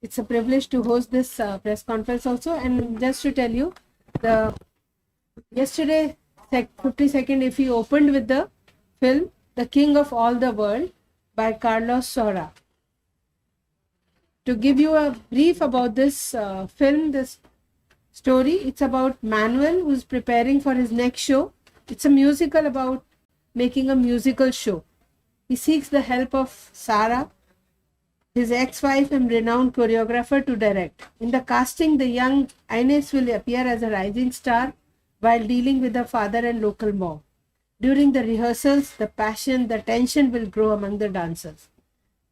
it's a privilege to host this press conference also. And just to tell you, yesterday, 52nd, if you opened with the film The King of All the World by Carlos Saura. To give you a brief about this film, this story, it's about Manuel, who's preparing for his next show. It's a musical about making a musical show. He seeks the help of Sarah, his ex-wife and renowned choreographer, to direct. In the casting, the young Ines will appear as a rising star while dealing with her father and local mob. During the rehearsals, the passion, the tension will grow among the dancers.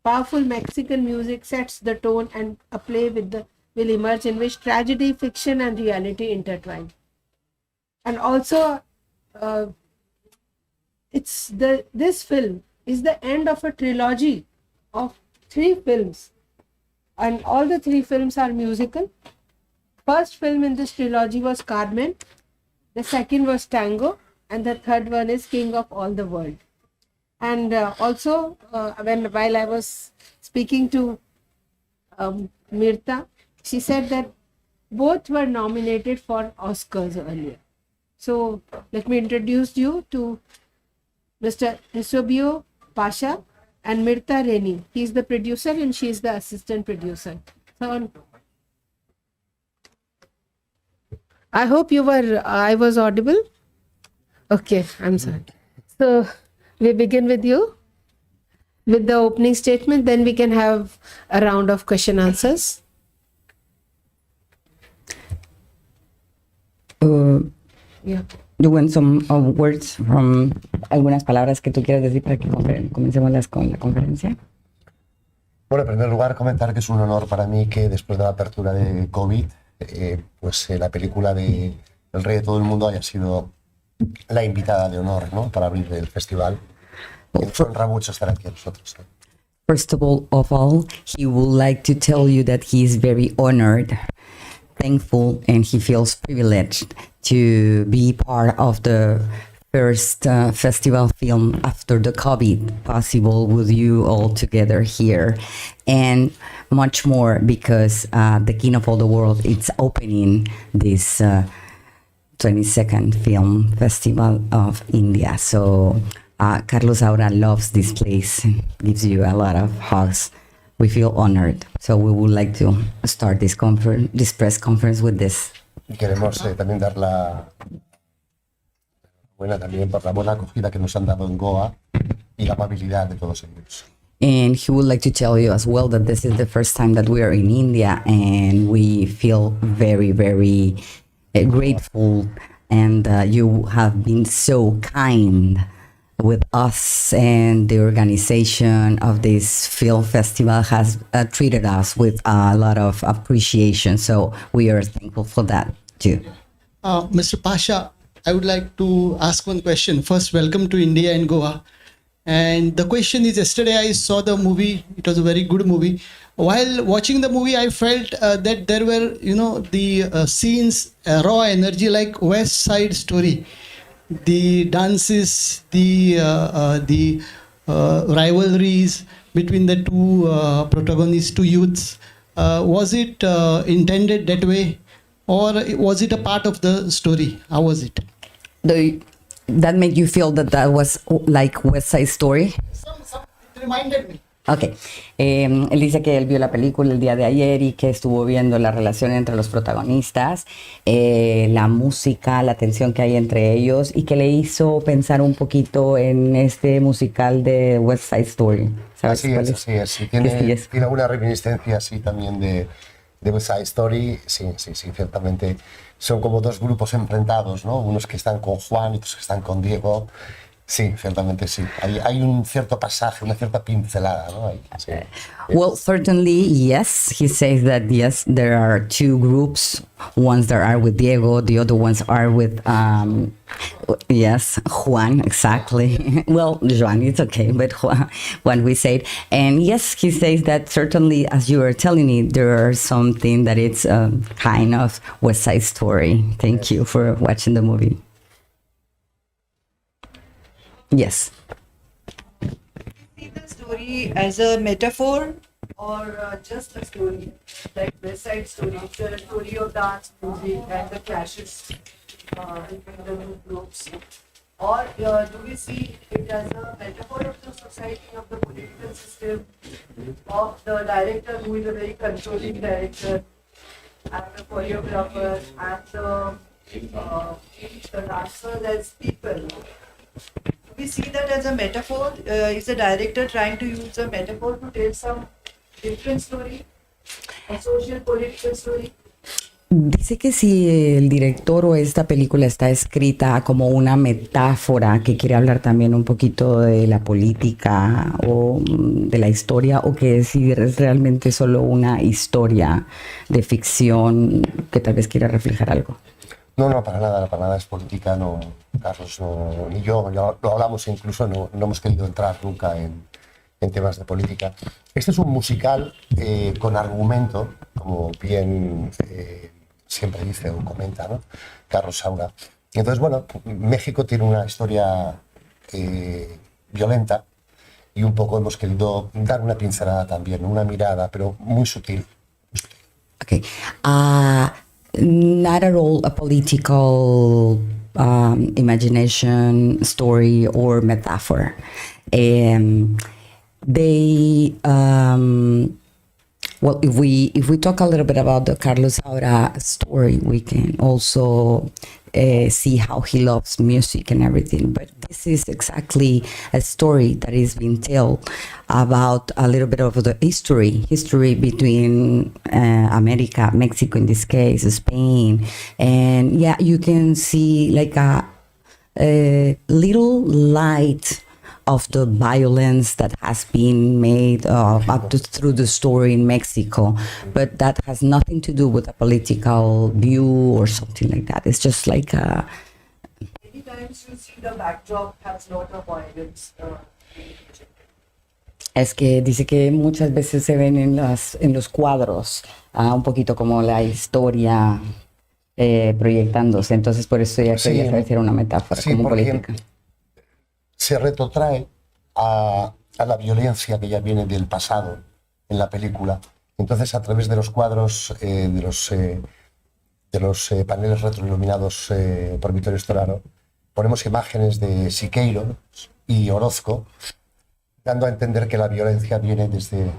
Powerful Mexican music sets the tone, and a play will emerge in which tragedy, fiction, and reality intertwine. And also, this film is the end of a trilogy of 3 films, and all the 3 films are musical. First film in this trilogy was Carmen, the second was Tango, and the third one is King of All the World. And also, while I was speaking to Mirta, she said that both were nominated for Oscars earlier. So let me introduce you to Mr. Eusebio Pasha and Mirta Reni. He is the producer and she is the assistant producer. So I hope I was audible. Okay, I'm sorry. So we begin with you with the opening statement, then we can have a round of question answers. Yeah. You want some words from algunas palabras que tú quieras decir para que comencemos con la conferencia? Bueno, en primer lugar, comentar que es un honor para mí que después de la apertura de COVID, la película de El Rey de Todo el Mundo haya sido la invitada de honor, ¿no?, para abrir el festival. Y nos honra mucho estar aquí a nosotros. First of all, he would like to tell you that he is very honored, thankful, and he feels privileged to be part of the first festival film after the COVID possible with you all together here, and much more because the King of All the World, it's opening this 22nd Film Festival of India. So Carlos Saura loves this place, gives you a lot of hugs. We feel honored. So we would like to start this press conference with this. Y queremos también dar la buena también por la buena acogida que nos han dado en Goa y la amabilidad de todos ellos. And he would like to tell you as well that this is the first time that we are in India, and we feel very, very grateful, and you have been so kind with us, and the organization of this film festival has treated us with a lot of appreciation. So we are thankful for that too. Mr. Pasha, I would like to ask one question. First, welcome to India and Goa. And the question is, yesterday I saw the movie. It was a very good movie. While watching the movie, I felt that there were, the scenes, raw energy like West Side Story. The dances, the rivalries between the two protagonists, two youths. Was it intended that way, or was it a part of the story? How was it? That made you feel that was like West Side Story? It reminded me. Ok, él dice que él vio la película el día de ayer y que estuvo viendo la relación entre los protagonistas, la música, la tensión que hay entre ellos, y que le hizo pensar un poquito en este musical de West Side Story. ¿Sabes Así cuál es, así es. Sí, tiene alguna reminiscencia así también de West Side Story. Sí, ciertamente. Son como dos grupos enfrentados, ¿no? Unos que están con Juan y otros que están con Diego. Sí, ciertamente sí. Hay un cierto pasaje, una cierta pincelada, ¿no? Sí. Well, certainly, yes. He says that, yes, there are two groups. Ones that are with Diego, the other ones are with, yes, Juan, exactly. Well, Juan, it's okay, but Juan we said. And yes, he says that certainly, as you were telling me, there are something that it's kind of West Side Story. Thank you for watching the movie. Yes. See the story as a metaphor or just a story, like West Side Story, it's a story of dance, music, and the clashes between the two groups? Or do we see it as a metaphor of the society, of the political system, of the director who is a very controlling director, and the choreographer, and the dancers as people? We see that as a metaphor. Is the director trying to use a metaphor to tell some different story, a social political story? Dice que si el director o esta película está escrita como una metáfora que quiere hablar también un poquito de la política o de la historia, o que si es realmente solo una historia de ficción que tal vez quiera reflejar algo. No, no, para nada es política, no, Carlos, no, ni yo, ya lo hablamos e incluso no hemos querido entrar nunca en temas de política. Este es un musical con argumento, como bien siempre dice o comenta, ¿no?, Carlos Saura. Entonces, bueno, México tiene una historia violenta y un poco hemos querido dar una pincelada también, una mirada, pero muy sutil. Okay. Not at all a political imagination, story, or metaphor. Well, if we talk a little bit about the Carlos Saura story, we can also see how he loves music and everything. But this is exactly a story that is being told about a little bit of the history between America, Mexico in this case, Spain. And yeah, you can see like a little light of the violence that has been made through the story in Mexico, but that has nothing to do with a political view or something like that. It's just like a... Many times you see the backdrop has a lot of violence. Es que dice que muchas veces se ven en los cuadros un poquito como la historia proyectándose, entonces por eso ya quería saber si era una metáfora, sí, como porque política. Se retrotrae a la violencia que ya viene del pasado en la película. Entonces, a través de los cuadros, de los paneles retroiluminados por Vittorio Storaro, ponemos imágenes de Siqueiros y Orozco, dando a entender que la violencia viene desde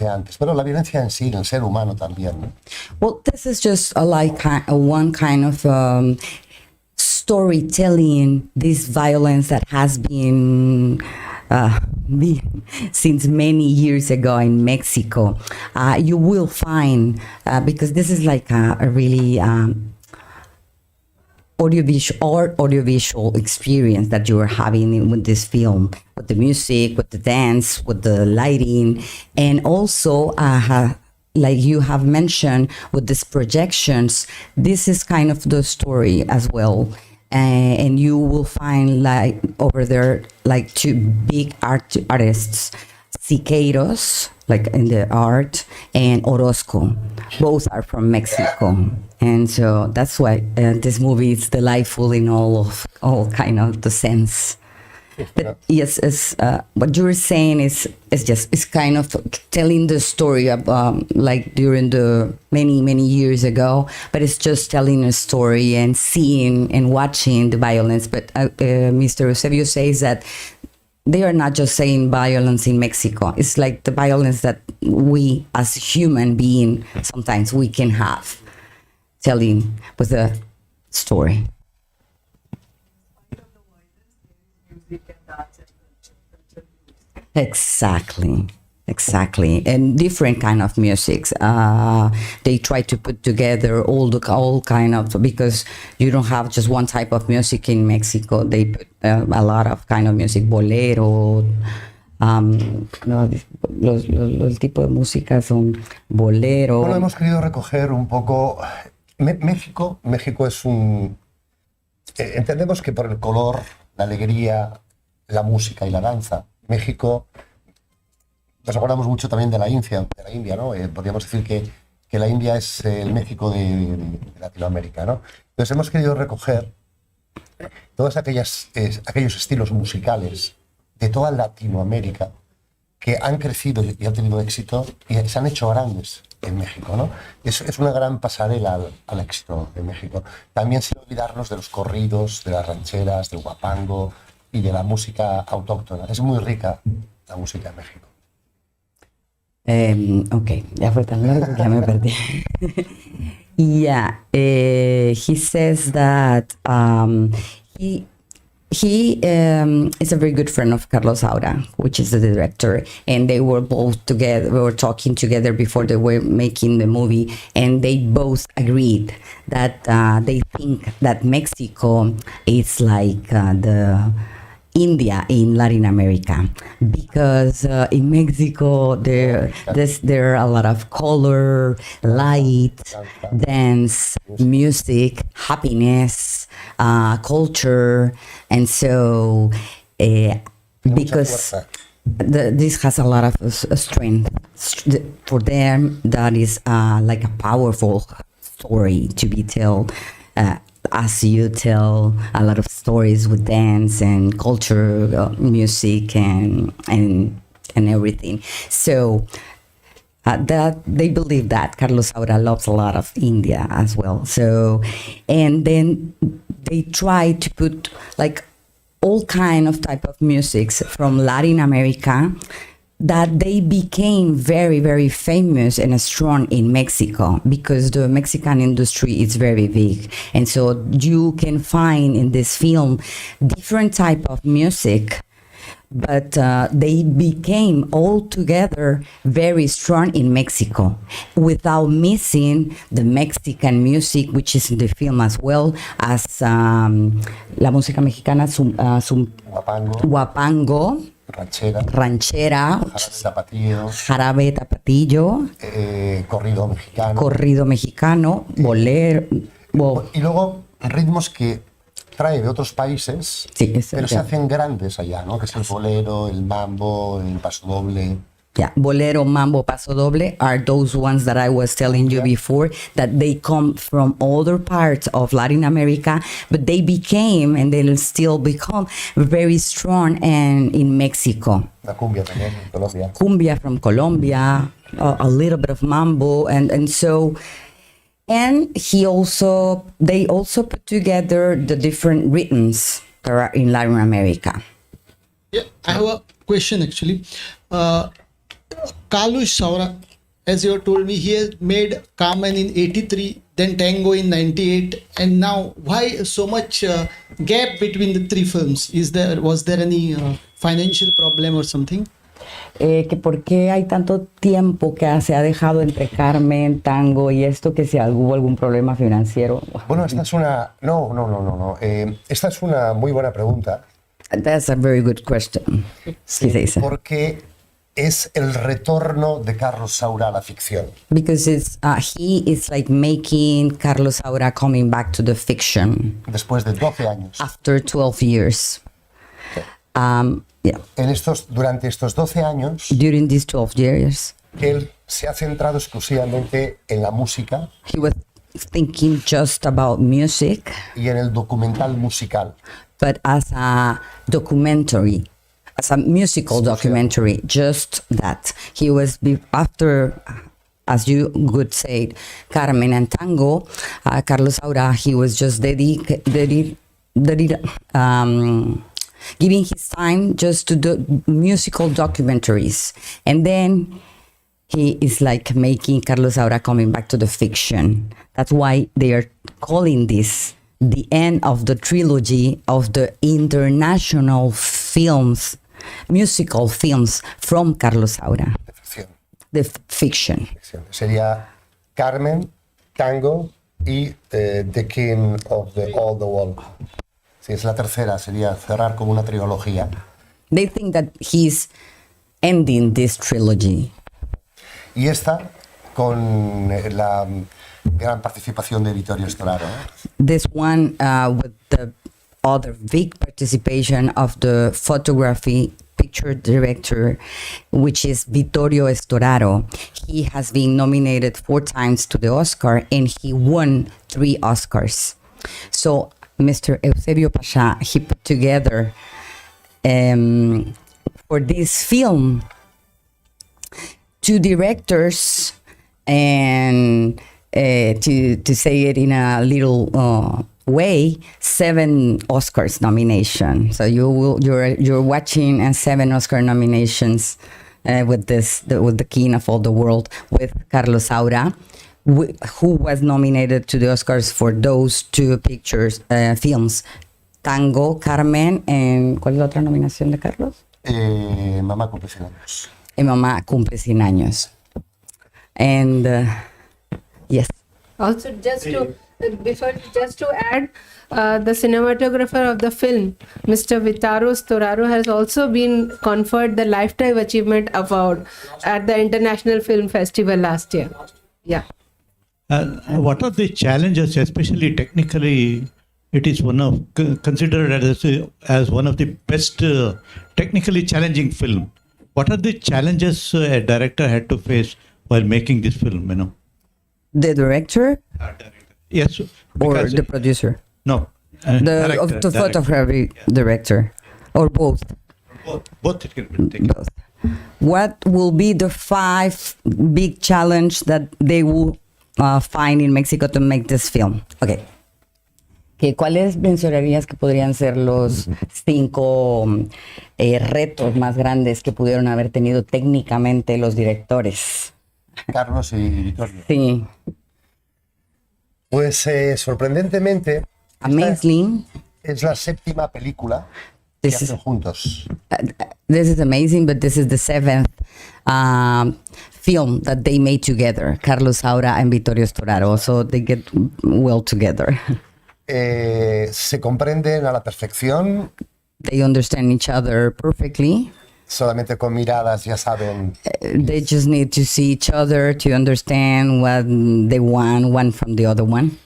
antes. Pero la violencia en sí, en el ser humano también, ¿no? Well, this is just one kind of storytelling, this violence that has been since many years ago in Mexico. You will find, because this is like a really audiovisual experience that you are having with this film, with the music, with the dance, with the lighting, and also like you have mentioned with these projections, this is kind of the story as well. And you will find like over there like two big artists, Siqueiros, like in the art, and Orozco. Both are from Mexico, and so that's why this movie is delightful in all kind of the sense. But yes, what you were saying is kind of telling the story about like during the many years ago, but it's just telling a story and seeing and watching the violence. But Mr. Eusebio says that they are not just saying violence in Mexico. It's like the violence that we as human being sometimes we can have, telling with a story. Exactly, and different kind of musics. They try to put together all kind of, because you don't have just one type of music in Mexico. They put a lot of kind of music, bolero. Los tipos de música son bolero. Bueno, hemos querido recoger un poco México es un... entendemos que por el color, la alegría, la música y la danza, México, nos acordamos mucho también de la India, ¿no? Podríamos decir que la India es el México de Latinoamérica, ¿no? Entonces hemos querido recoger todos aquellos estilos musicales de toda Latinoamérica que han crecido y han tenido éxito y se han hecho grandes en México, ¿no? Es una gran pasarela al éxito de México. También sin olvidarnos de los corridos, de las rancheras, del guapango y de la música autóctona. Es muy rica la música de México. Okay, ya fue tan largo que ya me perdí. Yeah, he says that he is a very good friend of Carlos Saura, which is the director, and they were both together. We were talking together before they were making the movie, and they both agreed that they think that Mexico is like the India in Latin America, because in Mexico there are a lot of color, light, dance, music, happiness, culture, and so because this has a lot of strength for them, that is like a powerful story to be told. As you tell a lot of stories with dance and culture, music, and everything. So that they believe that Carlos Saura loves a lot of India as well. So, and then they try to put like all kind of type of musics from Latin America, that they became very, very famous and strong in Mexico, because the Mexican industry is very big. And so you can find in this film different type of music, but they became all together very strong in Mexico, without missing the Mexican music, which is in the film as well as la música mexicana, guapango, ranchera, jarabe tapatillo, corrido mexicano, bolero. Y luego ritmos que trae de otros países, sí, pero se hacen grandes allá, ¿no? Que es el bolero, el mambo, el pasodoble. Yeah, bolero, mambo, paso doble are those ones that I was telling you before, that they come from other parts of Latin America, but they became, and they'll still become, very strong and in Mexico. La cumbia también, en Colombia. Cumbia from Colombia, a little bit of mambo, and so, and they also put together the different rhythms that are in Latin America. Yeah, I have a question actually. Carlos Saura, as you told me, he has made Carmen in 83, then Tango in 98, and now why so much gap between the three films? Was there any financial problem or something? Que por qué hay tanto tiempo que se ha dejado entre Carmen, Tango y esto, que si hubo algún problema financiero. Bueno, esta es una... No. Esta es una muy buena pregunta. That's a very good question. Sí, porque es el retorno de Carlos Saura a la ficción. Because he is like making Carlos Saura coming back to the fiction. Después de 12 años. After 12 years. Yeah. Durante estos 12 años, during these 12 years, él se ha centrado exclusivamente en la música. He was thinking just about music. Y en el documental musical. But as a documentary, as a musical documentary, just that. He was after, as you could say, Carmen and Tango, Carlos Saura, he was just giving his time just to do musical documentaries. And then he is like making Carlos Saura coming back to the fiction. That's why they are calling this the end of the trilogy of the international films, musical films from Carlos Saura. The fiction. Sería Carmen, Tango y The King of All the World. Sí, es la tercera, sería cerrar como una trilogía. They think that he's ending this trilogy. Y esta con la gran participación de Vittorio Storaro. This one with the other big participation of the photography picture director, which is Vittorio Storaro. He has been nominated 4 times to the Oscar, and he won 3 Oscars. So Mr. Eusebio Pasha, he put together for this film two directors, and to say it in a little way, 7 Oscars nomination. So you're watching 7 Oscar nominations with the King of all the world, with Carlos Saura, who was nominated to the Oscars for those 2 films, Tango, Carmen, and ¿cuál es la otra nominación de Carlos? Mamá cumple 100 años. Mamá cumple 100 años. And yes. Also, just to add, the cinematographer of the film, Mr. Vittorio Storaro, has also been conferred the Lifetime Achievement Award at the International Film Festival last year. Yeah. What are the challenges, especially technically? It is considered as one of the best technically challenging film. What are the challenges a director had to face while making this film? The director? Yes. Or the producer? No. The photography director, or both? Both it can be taken. Both. What will be the 5 big challenge that they will find in Mexico to make this film? Okay. ¿Cuáles mencionarías que podrían ser los 5 retos más grandes que pudieron haber tenido técnicamente los directores? Carlos y Vittorio. Sí. Pues sorprendentemente, Amazing. es la 7ª película que hacen juntos. This is amazing, but this is the 7th film that they made together, Carlos Saura and Vittorio Storaro, so they get well together. Se comprenden a la perfección. They understand each other perfectly. Solamente con miradas ya saben. They just need to see each other to understand what they want one from the other one.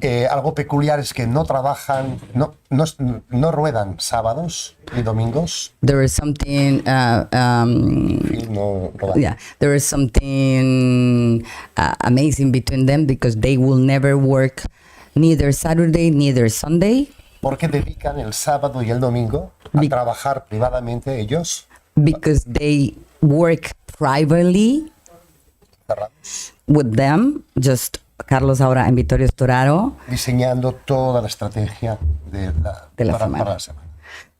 Algo peculiar es que no trabajan, no ruedan sábados ni domingos. There is something. No rodan. Yeah, there is something amazing between them, because they will never work neither Saturday, neither Sunday. Porque dedican el sábado y el domingo a trabajar privadamente ellos. Because they work privately Cerrados, with them, just Carlos Saura and Vittorio Storaro, diseñando toda la estrategia para la semana.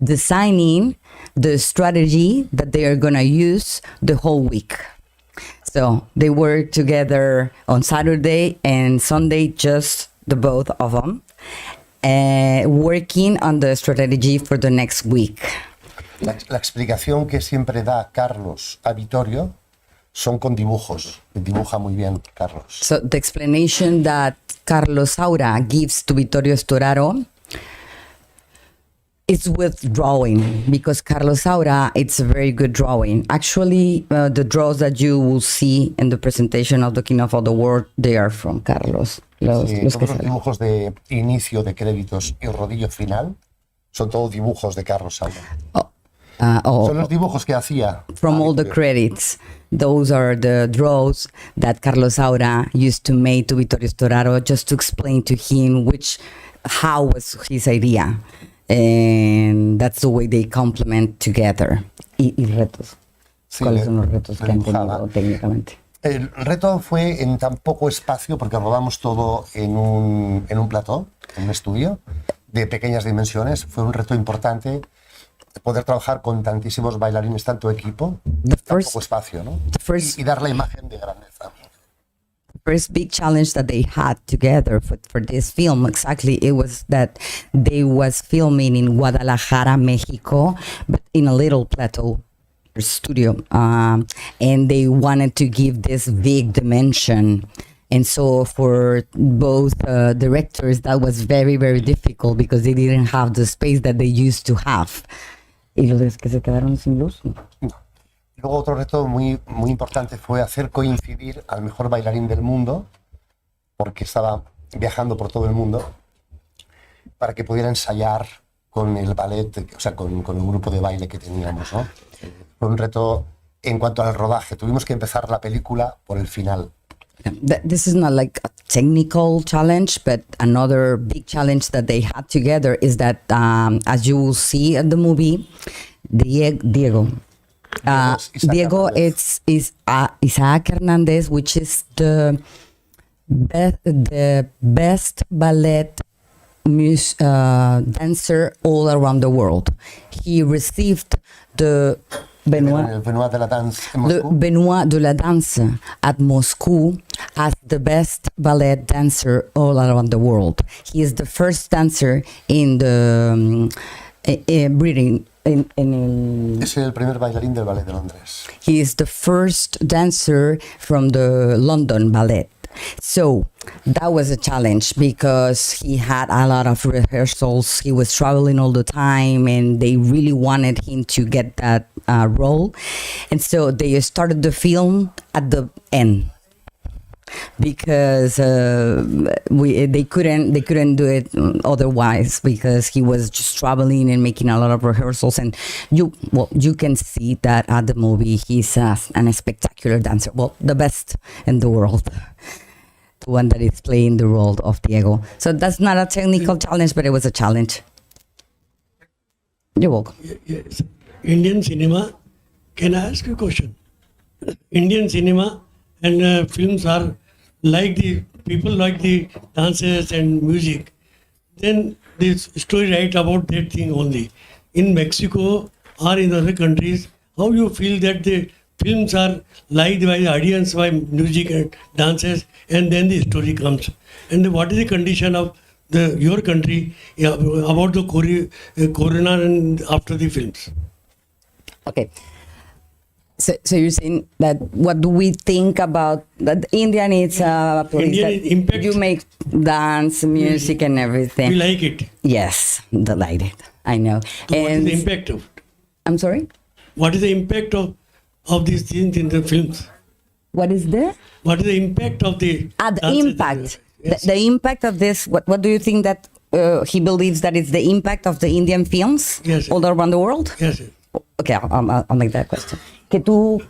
designing the strategy that they are going to use the whole week. So they work together on Saturday and Sunday, just the both of them, working on the strategy for the next week. La explicación que siempre da Carlos a Vittorio son con dibujos. Dibuja muy bien Carlos. So the explanation that Carlos Saura gives to Vittorio Storaro is with drawing, because Carlos Saura, it's a very good drawing. Actually, the draws that you will see in the presentation of the King of all the World, they are from Carlos. Todos los dibujos de inicio de créditos y rodillo final son todos dibujos de Carlos Saura. Son los dibujos que hacía. From all the credits, those are the draws that Carlos Saura used to make to Vittorio Storaro, just to explain to him how was his idea. And that's the way they complement together. Y retos. Sí, ¿Cuáles son los retos que han tenido técnicamente? El reto fue en tan poco espacio, porque rodamos todo en un plató, en un estudio de pequeñas dimensiones. Fue un reto importante poder trabajar con tantísimos bailarines, tanto equipo, tan poco espacio, ¿no? Y dar la imagen de grandeza. First big challenge that they had together for this film, exactly, it was that they was filming in Guadalajara, Mexico, but in a little plateau studio, and they wanted to give this big dimension. And so for both directors, that was very, very difficult, because they didn't have the space that they used to have. ¿Y los que se quedaron sin luz? No. Luego otro reto muy, muy importante fue hacer coincidir al mejor bailarín del mundo, porque estaba viajando por todo el mundo, para que pudiera ensayar con el ballet, o sea, con el grupo de baile que teníamos, ¿no? Fue un reto en cuanto al rodaje. Tuvimos que empezar la película por el final. This is not like a technical challenge, but another big challenge that they had together is that, as you will see in the movie, Diego, Diego, it's Isaac Hernandez, which is the best ballet dancer all around the world. He received the Benoit de la Danse en the Moscú. Benoit de la Danse at Moscow as the best ballet dancer all around the world. He is the first dancer in the Britain. Es el primer bailarín del Ballet de Londres. He is the first dancer from the London Ballet. So that was a challenge because he had a lot of rehearsals. He was traveling all the time and they really wanted him to get that role. And so they started the film at the end because they couldn't do it otherwise because he was just traveling and making a lot of rehearsals. And you can see that at the movie he's a spectacular dancer, the best in the world, the one that is playing the role of Diego. So that's not a technical challenge, but it was a challenge. You're welcome. Yes. Indian cinema, can I ask you a question? Indian cinema and films are like the people like the dances and music. Then the story write about that thing only. In Mexico or in other countries, how you feel that the films are liked by the audience by music and dances, and then the story comes. And what is the condition of your country about the corona and after the films? Okay. So you're saying that what do we think about that India needs a place India that impact. you make dance, music and everything. We like it. Yes, delighted. I know. So what is the impact of it? I'm sorry? What is the impact of these things in the films? What is there? What is the impact of the The dances? impact. Yes. The impact of this, what do you think that he believes that it's the impact of the Indian films Yes. all around the world? Yes, yes. Okay, I'll make that question. ¿Cuál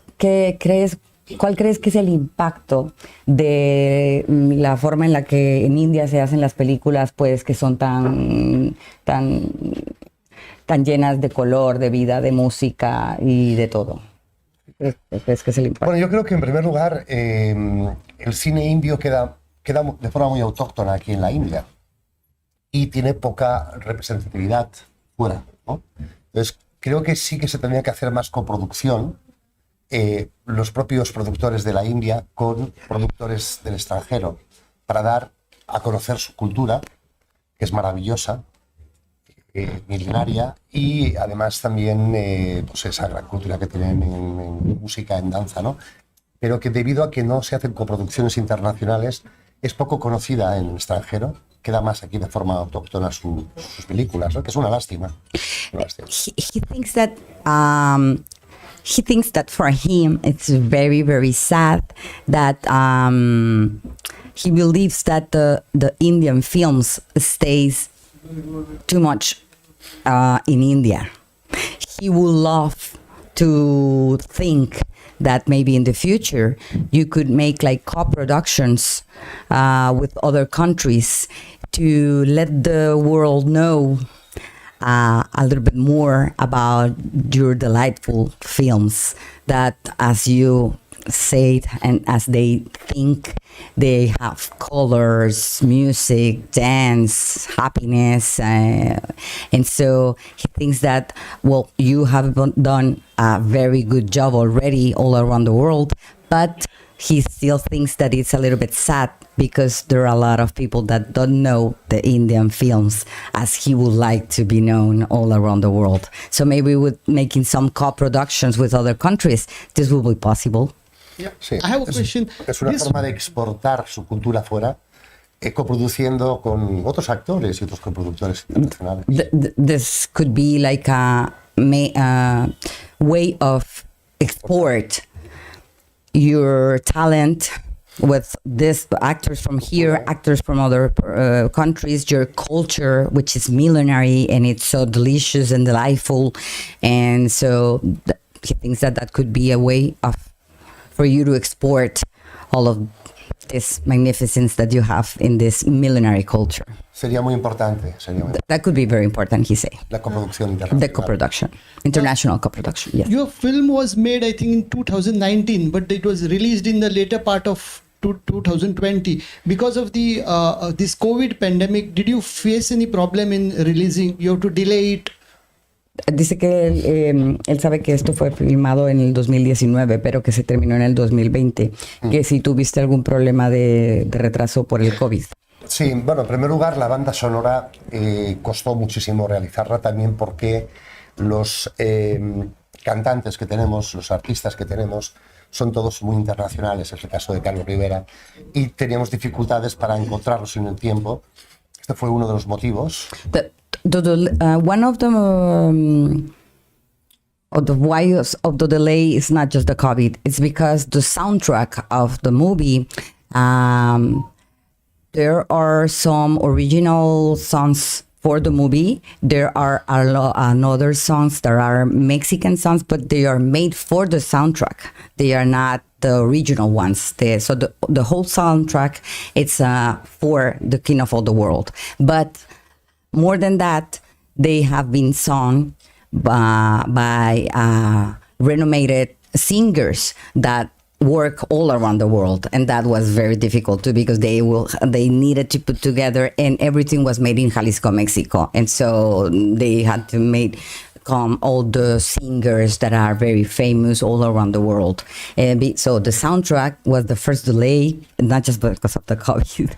crees que es el impacto de la forma en la que en India se hacen las películas, pues que son tan llenas de color, de vida, de música y de todo? ¿Crees que es el impacto? Bueno, yo creo que en primer lugar el cine indio queda de forma muy autóctona aquí en la India y tiene poca representatividad fuera, ¿no? Entonces creo que sí que se tendría que hacer más coproducción, los propios productores de la India con productores del extranjero para dar a conocer su cultura, que es maravillosa, milenaria, y además también pues esa gran cultura que tienen en música, en danza, ¿no? Pero que debido a que no se hacen coproducciones internacionales es poco conocida en el extranjero, queda más aquí de forma autóctona sus películas, ¿no? Que es una lástima. Una lástima. He thinks that for him it's very, very sad that he believes that the Indian films stays too much in India. He would love to think that maybe in the future you could make like co-productions with other countries to let the world know a little bit more about your delightful films that, as you said, and as they think, they have colors, music, dance, happiness, and so he thinks that, well, you have done a very good job already all around the world, but he still thinks that it's a little bit sad because there are a lot of people that don't know the Indian films as he would like to be known all around the world. So maybe with making some co-productions with other countries, this will be possible. Sí, I have a question. Es una forma de exportar su cultura fuera, coproduciendo con otros actores y otros coproductores internacionales. This could be like a way of export your talent with these actors from here, actors from other countries, your culture, which is millenary and it's so delicious and delightful. And so he thinks that that could be a way for you to export all of this magnificence that you have in this millenary culture. Sería muy importante, sería muy That could be very important, he say. la coproducción The internacional. co-production, international co-production, yes. Your film was made, I think, in 2019, but it was released in the later part of 2020. Because of the this COVID pandemic, did you face any problem in releasing? You have to delay it. Dice que él sabe que esto fue filmado en el 2019, pero que se terminó en el 2020. Que si tuviste algún problema de retraso por el COVID. Sí, bueno, en primer lugar, la banda sonora costó muchísimo realizarla también porque los cantantes que tenemos, los artistas que tenemos, son todos muy internacionales, es el caso de Carlos Rivera, y teníamos dificultades para encontrarlos en el tiempo. Este fue uno de los motivos. One of the whys of the delay is not just the COVID. It's because the soundtrack of the movie, there are some original songs for the movie. There are another songs that are Mexican songs, but they are made for the soundtrack. They are not the original ones. So the whole soundtrack, it's for the King of all the world. But more than that, they have been sung by renowned singers that work all around the world, and that was very difficult too because they needed to put together, and everything was made in Jalisco, Mexico, and so they had to come all the singers that are very famous all around the world. So the soundtrack was the first delay, not just because of the COVID.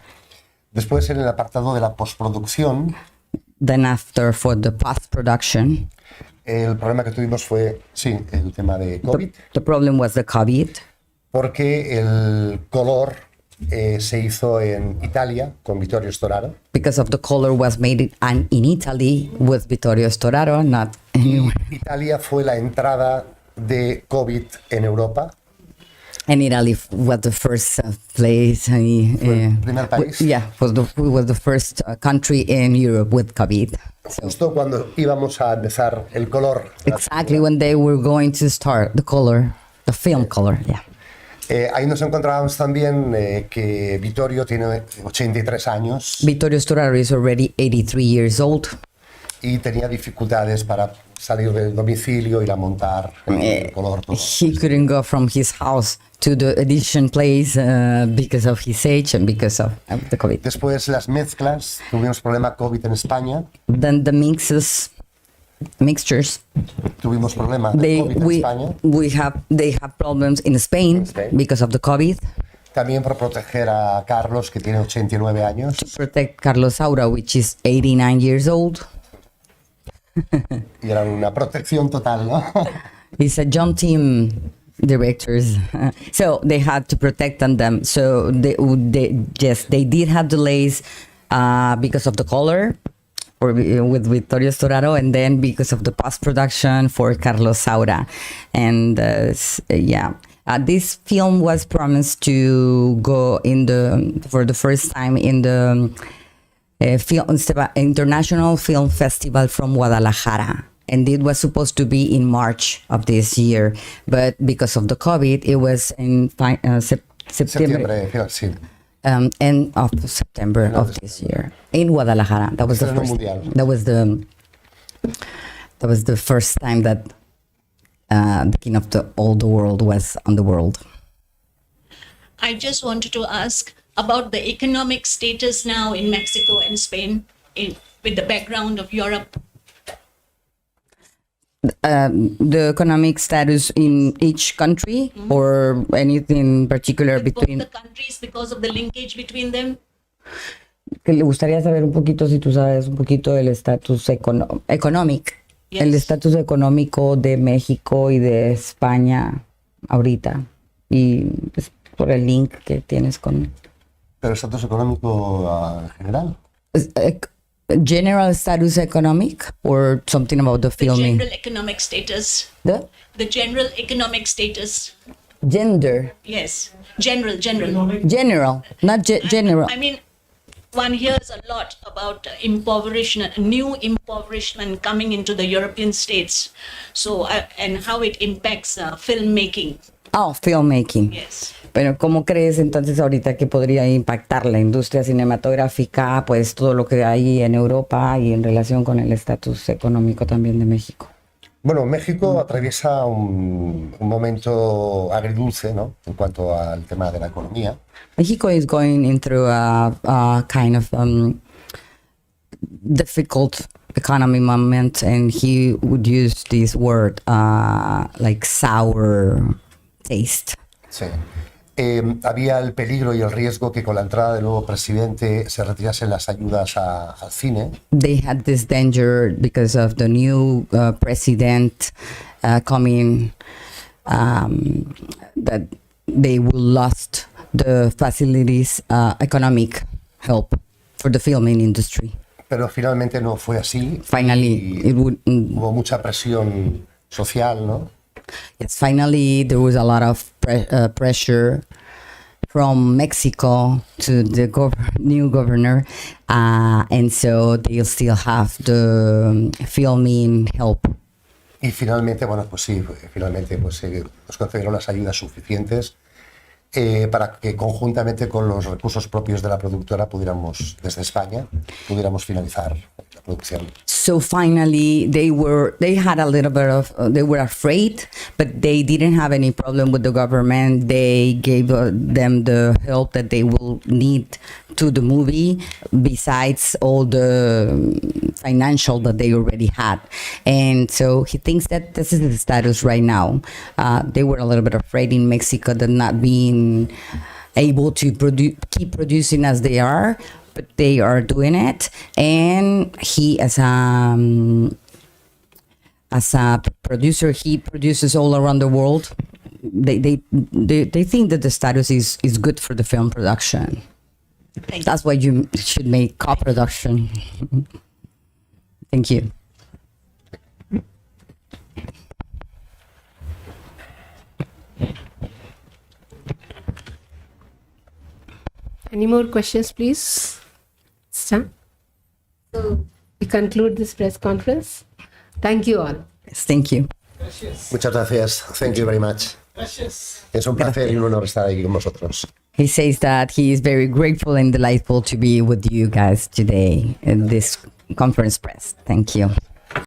Después, en el apartado de la postproducción, Then after, for the post-production, el problema que tuvimos fue, sí, el tema de COVID, the problem was the COVID. porque el color se hizo en Italia con Vittorio Storaro. Because of the color was made in Italy with Vittorio Storaro, not anywhere. Italia fue la entrada de COVID en Europa. And Italy was the first place. el primer país. Was the first country in Europe with COVID. So, Justo cuando íbamos a empezar el color. exactly when they were going to start the film color, yeah. Ahí nos encontrábamos también que Vittorio tiene 83 años Vittorio Storaro is already 83 years old. y tenía dificultades para salir del domicilio, ir a montar el color. Todo. He couldn't go from his house to the edition place because of his age and because of the COVID. Después las mezclas, tuvimos problema COVID en España, Then the mixtures, tuvimos problema de COVID en España. they have problems in Spain because of the COVID. También por proteger a Carlos, que tiene 89 años. To protect Carlos Saura, which is 89 years old. Y era una protección total, ¿no? He's a jump team directors, so they had to protect them. So they did have delays because of the color with Vittorio Storaro, and then because of the post production for Carlos Saura, and this film was promised to go for the first time in the International Film Festival from Guadalajara. And it was supposed to be in March of this year, but because of the COVID, it was in September. Sí. End of September of this year in Guadalajara. That was the first time that the King of all the world was on the world. I just wanted to ask about the economic status now in Mexico and Spain, with the background of Europe. The economic status in each country, or anything particular With between both the countries because of the linkage between them. que le gustaría saber un poquito si tú sabes un poquito del estatus económico, Yes. el estatus económico de México y de España ahorita, y pues, por el link que tienes con Pero estatus económico en general. general status economic, or something about the The filming. general economic status. The The general economic status. gender, Yes. General. general, not general. I mean, one hears a lot about impoverishment, new impoverishment coming into the European states. So, and how it impacts filmmaking. Oh, filmmaking. Yes. Pero ¿cómo crees entonces ahorita que podría impactar la industria cinematográfica, pues todo lo que hay en Europa y en relación con el estatus económico también de México? Bueno, México atraviesa un momento agridulce, ¿no? En cuanto al tema de la economía. Mexico is going into a kind of difficult economy moment, and he would use this word like sour taste. Sí. Había el peligro y el riesgo que con la entrada del nuevo presidente se retirasen las ayudas al cine. They had this danger because of the new president coming, that they will lost the facilities, economic help for the filming industry. Pero finalmente no fue así. Finally, Y it would. hubo mucha presión social, ¿no? Yes, finally, there was a lot of pressure from Mexico to the new governor, and so they'll still have the filming help. Y finalmente, bueno, pues sí, finalmente pues, nos concedieron las ayudas suficientes para que conjuntamente con los recursos propios de la productora pudiéramos, desde España, pudiéramos finalizar la producción. So finally, they had a little bit of, they were afraid, but they didn't have any problem with the government. They gave them the help that they will need to the movie, besides all the financial that they already had. And so he thinks that this is the status right now. They were a little bit afraid in Mexico that not being able to keep producing as they are, but they are doing it. And he, as a producer, he produces all around the world. They think that the status is good for the film production. That's why you should make co-production. Thank you. Any more questions, please? So we conclude this press conference. Thank you all. Yes, thank you. Muchas gracias. Thank you very much. Es un placer y un honor estar aquí con vosotros. He says that he is very grateful and delightful to be with you guys today in this conference press. Thank you.